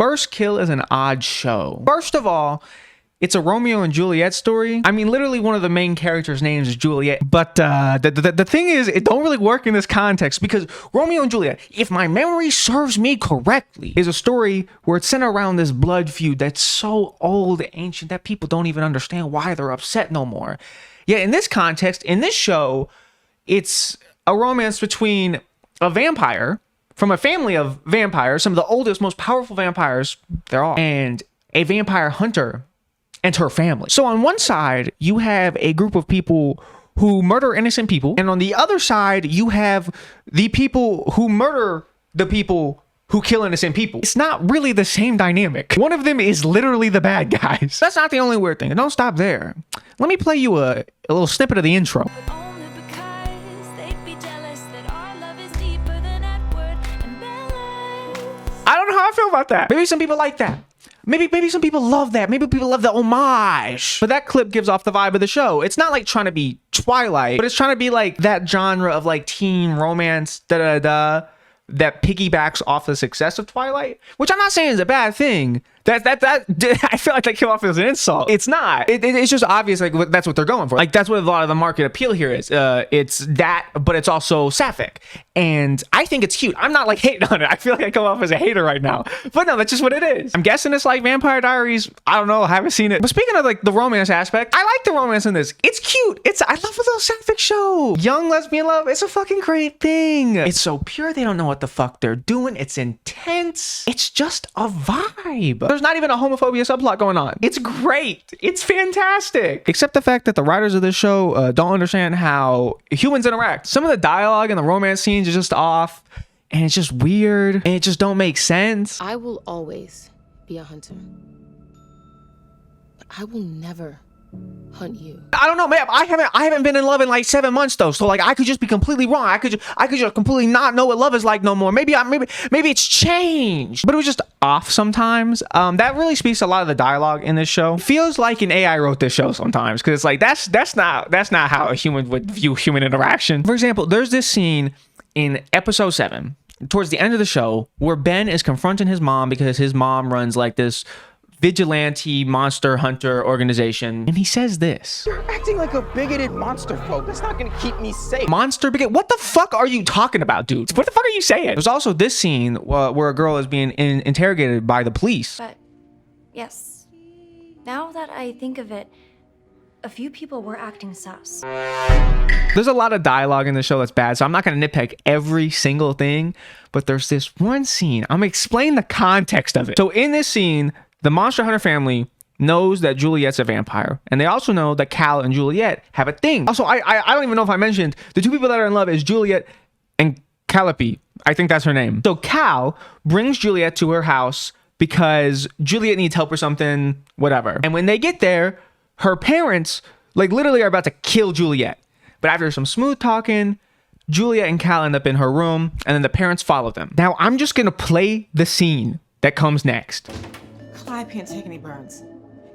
first kill is an odd show. First of all, it's a Romeo and Juliet story. I mean, literally one of the main characters' names is Juliet. But the thing is, it don't really work in this context because Romeo and Juliet, if my memory serves me correctly, is a story where it's centered around this blood feud that's so old, ancient, that people don't even understand why they're upset no more. Yet in this context, in this show, it's a romance between a vampire from a family of vampires, some of the oldest, most powerful vampires there are, and a vampire hunter and her family. So on one side, you have a group of people who murder innocent people. And on the other side, you have the people who murder the people who kill innocent people. It's not really the same dynamic. One of them is literally the bad guys. That's not the only weird thing. And don't stop there. Let me play you a little snippet of the intro. I don't know how I feel about that. Maybe some people like that. Maybe some people love that. Maybe people love the homage. But that clip gives off the vibe of the show. It's not like trying to be Twilight, but it's trying to be like that genre of like teen romance, that piggybacks off the success of Twilight, which I'm not saying is a bad thing. That I feel like that came off as an insult. It's not. It's just obvious like that's what they're going for. Like that's what a lot of the market appeal here is. It's that, but it's also sapphic, and I think it's cute. I'm not like hating on it. I feel like I come off as a hater right now, but no, that's just what it is. I'm guessing it's like Vampire Diaries. I don't know. I haven't seen it. But speaking of like the romance aspect, I like the romance in this. It's cute. I love a little sapphic show. Young lesbian love. It's a fucking great thing. It's so pure. They don't know what the fuck they're doing. It's intense. It's just a vibe. There's not even a homophobia subplot going on. It's great. It's fantastic. Except the fact that the writers of this show don't understand how humans interact. Some of the dialogue and the romance scenes is just off, and it's just weird, and it just don't make sense. I will always be a hunter. But I will never hunt you. I don't know, man. I haven't been in love in like 7 months though, so like I could just be completely wrong. I could just completely not know what love is like no more. Maybe it's changed, but it was just off sometimes. That really speaks to a lot of the dialogue in this show. It feels like an AI wrote this show sometimes, because it's like that's not how a human would view human interaction. For example, there's this scene in episode 7 towards the end of the show where Ben is confronting his mom because his mom runs like this vigilante monster hunter organization, and he says this: "You're acting like a bigoted monster folk. That's not gonna keep me safe." Monster bigot? What the fuck are you talking about, dude? What the fuck are you saying? There's also this scene where a girl is being interrogated by the police. But yes, now that I think of it, a few people were acting sus. There's a lot of dialogue in the show that's bad, so I'm not going to nitpick every single thing, but there's this one scene. I'm going to explain the context of it. So in this scene, the Monster Hunter family knows that Juliet's a vampire, and they also know that Cal and Juliet have a thing. Also, I don't even know if I mentioned the two people that are in love is Juliet and Calliope. I think that's her name. So Cal brings Juliet to her house because Juliet needs help or something, whatever. And when they get there, her parents like literally are about to kill Juliet. But after some smooth talking, Juliet and Cal end up in her room, and then the parents follow them. Now I'm just gonna play the scene that comes next. I can't take any burns.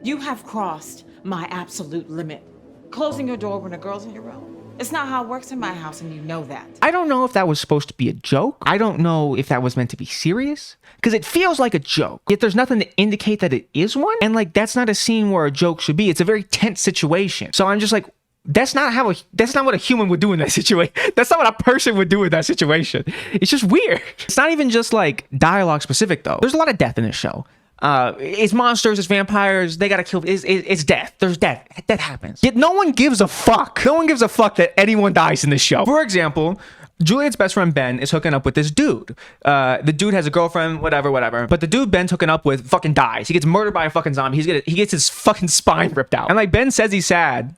You have crossed my absolute limit. Closing your door when a girl's in your room. It's not how it works in my house, and you know that. I don't know if that was supposed to be a joke. I don't know if that was meant to be serious, because it feels like a joke, yet there's nothing to indicate that it is one. And like, that's not a scene where a joke should be. It's a very tense situation. So I'm just like, that's not what a human would do in that situation. That's not what a person would do in that situation. It's just weird. It's not even just like dialogue specific though. There's a lot of death in this show. It's monsters, it's vampires, they gotta kill, it's death. There's death. That happens. Yet no one gives a fuck. No one gives a fuck that anyone dies in this show. For example, Juliet's best friend Ben is hooking up with this dude. The dude has a girlfriend, whatever. But the dude Ben's hooking up with fucking dies. He gets murdered by a fucking zombie. He gets his fucking spine ripped out. And like Ben says he's sad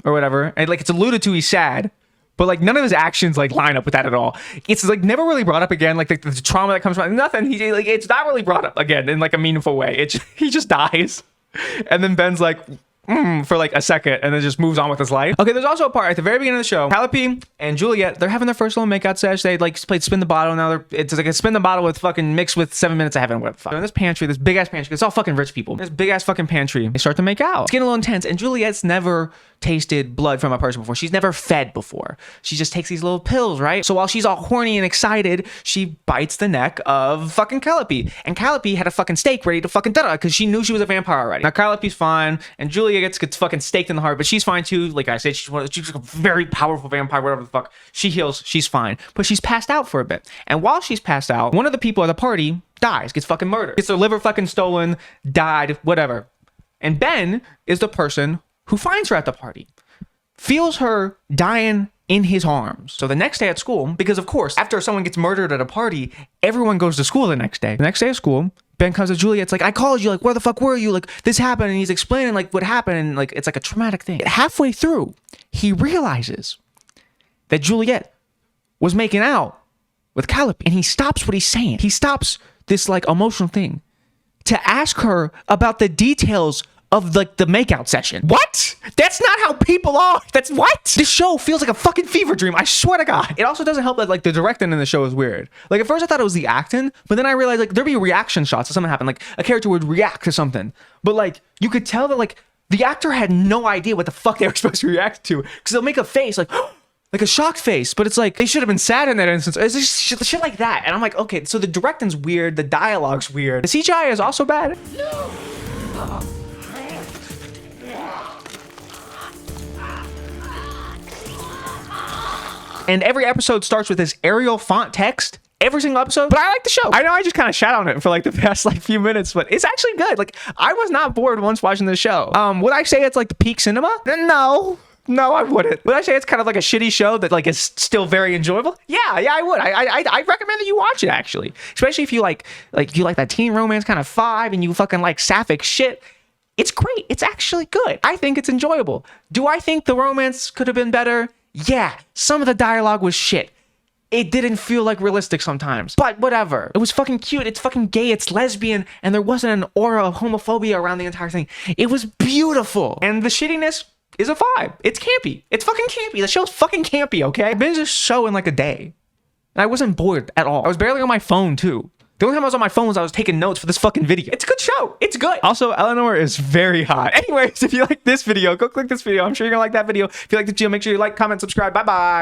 or whatever, and like it's alluded to he's sad. But like none of his actions like line up with that at all. It's like never really brought up again. Like the trauma that comes from nothing. It's not really brought up again in like a meaningful way. He just dies, and then Ben's like, for like a second and then just moves on with his life. Okay, there's also a part at the very beginning of the show. Calliope and Juliet, they're having their first little makeout sesh. They like played spin the bottle. Now it's like a spin the bottle with fucking mixed with 7 minutes of heaven. What the fuck? In this pantry, this big ass pantry. It's all fucking rich people. This big ass fucking pantry. They start to make out. It's getting a little intense. And Juliet's never tasted blood from a person before. She's never fed before. She just takes these little pills, right? So while she's all horny and excited, she bites the neck of fucking Calliope. And Calliope had a fucking steak ready to fucking da because she knew she was a vampire already. Now Calliope's fine, and Juliet gets fucking staked in the heart, but she's fine too. Like I said, she's a very powerful vampire, whatever the fuck. She heals, she's fine. But she's passed out for a bit. And while she's passed out, one of the people at the party dies, gets fucking murdered. Gets their liver fucking stolen, died, whatever. And Ben is the person who finds her at the party, feels her dying in his arms. So the next day at school, because of course, after someone gets murdered at a party, everyone goes to school the next day. The next day at school, Ben comes to Juliet. It's like, I called you. Like, where the fuck were you? Like, this happened. And he's explaining like what happened. And like, it's like a traumatic thing. Halfway through, he realizes that Juliet was making out with Calliope. And he stops what he's saying. He stops this like emotional thing to ask her about the details of like the makeout session. What? That's not how people are. That's what? This show feels like a fucking fever dream. I swear to God. It also doesn't help that like the directing in the show is weird. Like at first I thought it was the acting, but then I realized like there'd be reaction shots if something happened. Like a character would react to something, but like you could tell that like the actor had no idea what the fuck they were supposed to react to because they'll make a face like like a shocked face, but it's like they should have been sad in that instance. It's just shit like that. And I'm like, okay, so the directing's weird, the dialogue's weird. The CGI is also bad. And every episode starts with this Arial font text. Every single episode. But I like the show. I know I just kind of shat on it for like the past like few minutes, but it's actually good. Like I was not bored once watching the show. Would I say it's like the peak cinema? No, I wouldn't. Would I say it's kind of like a shitty show that like is still very enjoyable? Yeah, I would. I recommend that you watch it actually. Especially if you like you like that teen romance kind of vibe and you fucking like sapphic shit. It's great. It's actually good. I think it's enjoyable. Do I think the romance could have been better? Yeah, some of the dialogue was shit. It didn't feel like realistic sometimes, but whatever. It was fucking cute. It's fucking gay. It's lesbian. And there wasn't an aura of homophobia around the entire thing. It was beautiful. And the shittiness is a vibe. It's campy. It's fucking campy. The show's fucking campy, okay? I binged this show in like a day. And I wasn't bored at all. I was barely on my phone too. The only time I was on my phone was I was taking notes for this fucking video. It's a good show. It's good. Also, Eleanor is very hot. Anyways, if you like this video, go click this video. I'm sure you're gonna like that video. If you like the video, make sure you like, comment, subscribe. Bye-bye.